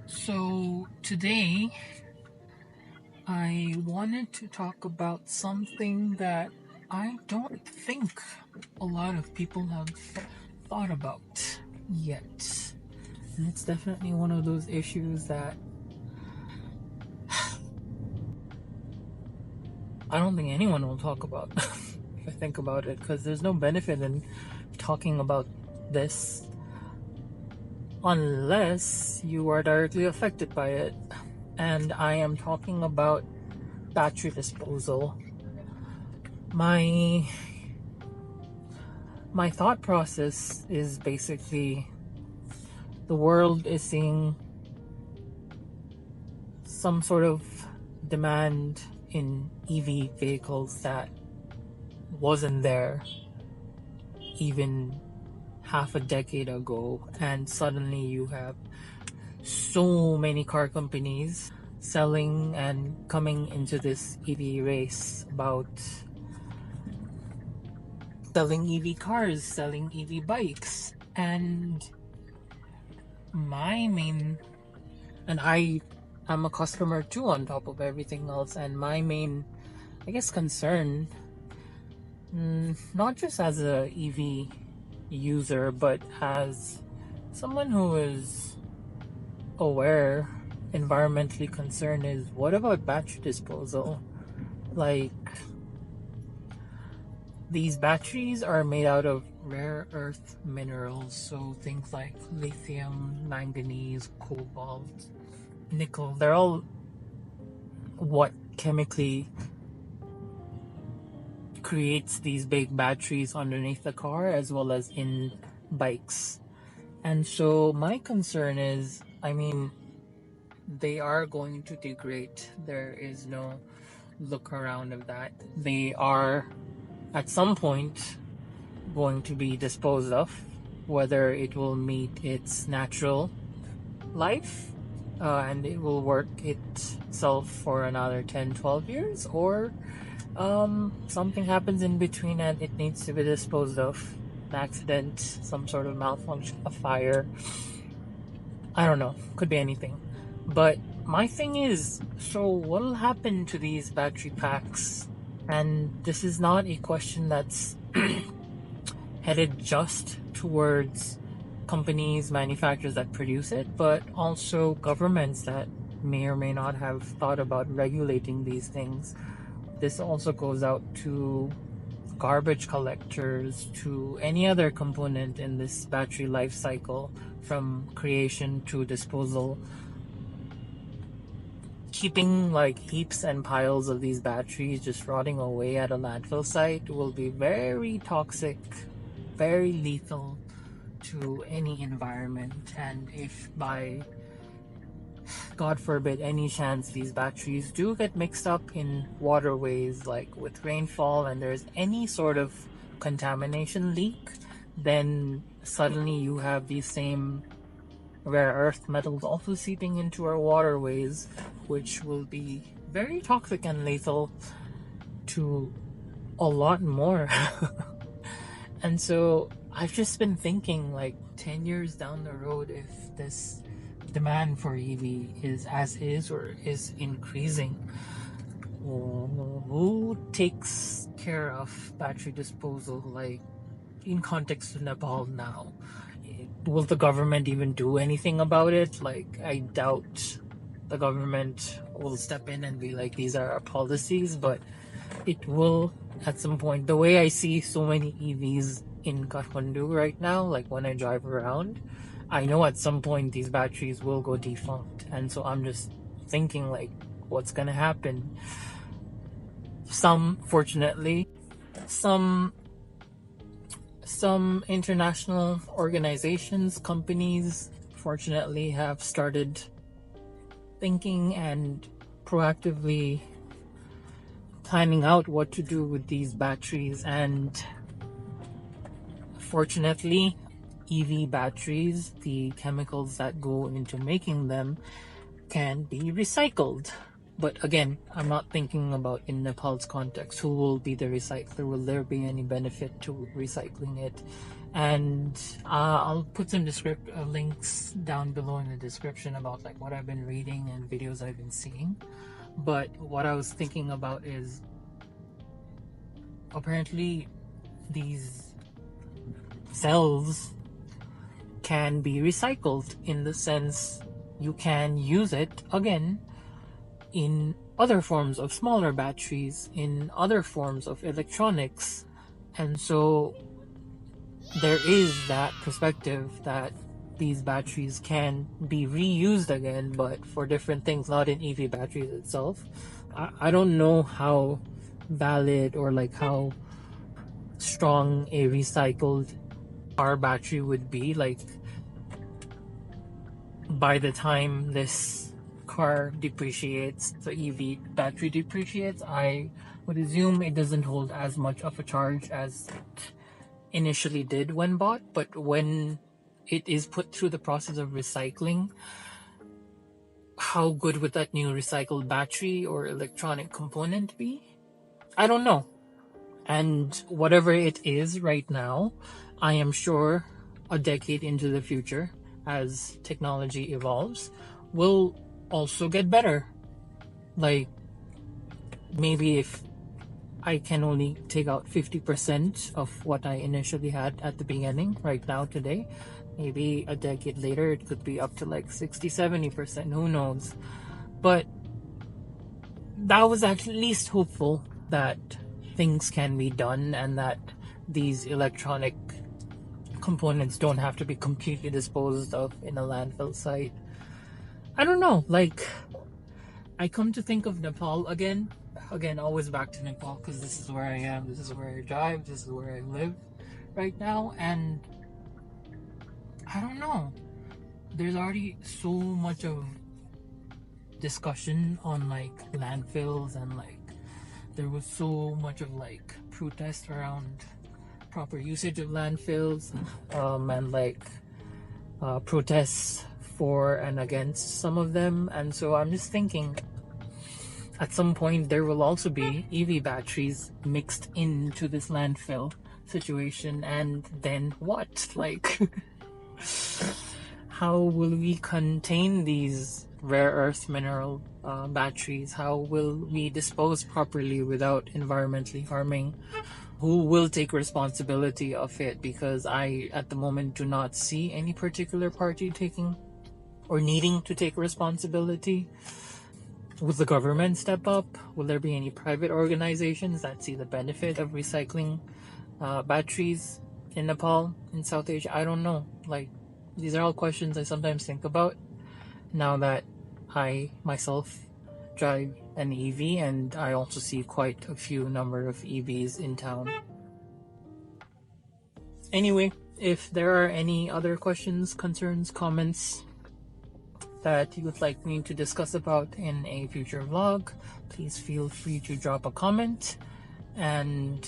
So today I wanted to talk about something that I don't think a lot of people have thought about yet. And it's definitely one of those issues that I don't think anyone will talk about if I think about it, because there's no benefit in talking about this unless you are directly affected by it. And I am talking about battery disposal. My thought process is basically the world is seeing some sort of demand in EV vehicles that wasn't there even half a decade ago, and suddenly you have so many car companies selling and coming into this EV race about selling EV cars, selling EV bikes. And I'm a customer too on top of everything else, and my main, I guess, concern, not just as a EV user, but as someone who is aware, environmentally concerned, is what about battery disposal? Like, these batteries are made out of rare earth minerals, so things like lithium, manganese, cobalt, nickel, they're all what chemically creates these big batteries underneath the car as well as in bikes. And so my concern is, they are going to degrade. There is no look around of that. They are at some point going to be disposed of, whether it will meet its natural life and it will work itself for another 10-12 years, or something happens in between and it needs to be disposed of. An accident, some sort of malfunction, a fire, I don't know, could be anything. But my thing is, so what will happen to these battery packs? And this is not a question that's headed just towards companies, manufacturers that produce it, but also governments that may or may not have thought about regulating these things. This also goes out to garbage collectors, to any other component in this battery life cycle, from creation to disposal. Keeping like heaps and piles of these batteries just rotting away at a landfill site will be very toxic, very lethal to any environment. And if by God forbid any chance these batteries do get mixed up in waterways, like with rainfall, and there's any sort of contamination leak, then suddenly you have these same rare earth metals also seeping into our waterways, which will be very toxic and lethal to a lot more. And so I've just been thinking, like, 10 years down the road, if this demand for EV is as is or is increasing, who takes care of battery disposal, like in context of Nepal now? Will the government even do anything about it? Like, I doubt the government will step in and be like, these are our policies, but it will at some point. The way I see so many EVs in Kathmandu right now, like when I drive around, I know at some point these batteries will go defunct. And so I'm just thinking, like, what's gonna happen? Fortunately, some international organizations, companies, fortunately, have started thinking and proactively planning out what to do with these batteries. And fortunately, EV batteries, the chemicals that go into making them, can be recycled. But again, I'm not thinking about in Nepal's context. Who will be the recycler? Will there be any benefit to recycling it? And I'll put some links down below in the description about like what I've been reading and videos I've been seeing. But what I was thinking about is apparently these cells can be recycled, in the sense you can use it again in other forms of smaller batteries, in other forms of electronics. And so there is that perspective that these batteries can be reused again, but for different things, not in EV batteries itself. I don't know how valid or like how strong a recycled car battery would be. Like, by the time this car depreciates, the EV battery depreciates, I would assume it doesn't hold as much of a charge as it initially did when bought. But when it is put through the process of recycling, how good would that new recycled battery or electronic component be? I don't know. And whatever it is right now, I am sure a decade into the future, as technology evolves, will also get better. Like, maybe if I can only take out 50% of what I initially had at the beginning, right now, today, maybe a decade later it could be up to like 60-70%, who knows. But that was at least hopeful that things can be done and that these electronic components don't have to be completely disposed of in a landfill site. I don't know, like, I come to think of Nepal again, always back to Nepal, because this is where I am, this is where I drive, this is where I live right now. And I don't know, there's already so much of discussion on like landfills, and like there was so much of like protest around proper usage of landfills, and like protests for and against some of them. And so I'm just thinking, at some point there will also be EV batteries mixed into this landfill situation, and then what? Like, how will we contain these rare earth mineral batteries? How will we dispose properly without environmentally harming? Who will take responsibility of it? Because I, at the moment, do not see any particular party taking or needing to take responsibility. Will the government step up? Will there be any private organizations that see the benefit of recycling batteries in Nepal, in South Asia? I don't know. Like, these are all questions I sometimes think about now that I myself drive an EV, and I also see quite a few number of EVs in town. Anyway, if there are any other questions, concerns, comments that you would like me to discuss about in a future vlog, please feel free to drop a comment, and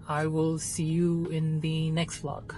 I will see you in the next vlog.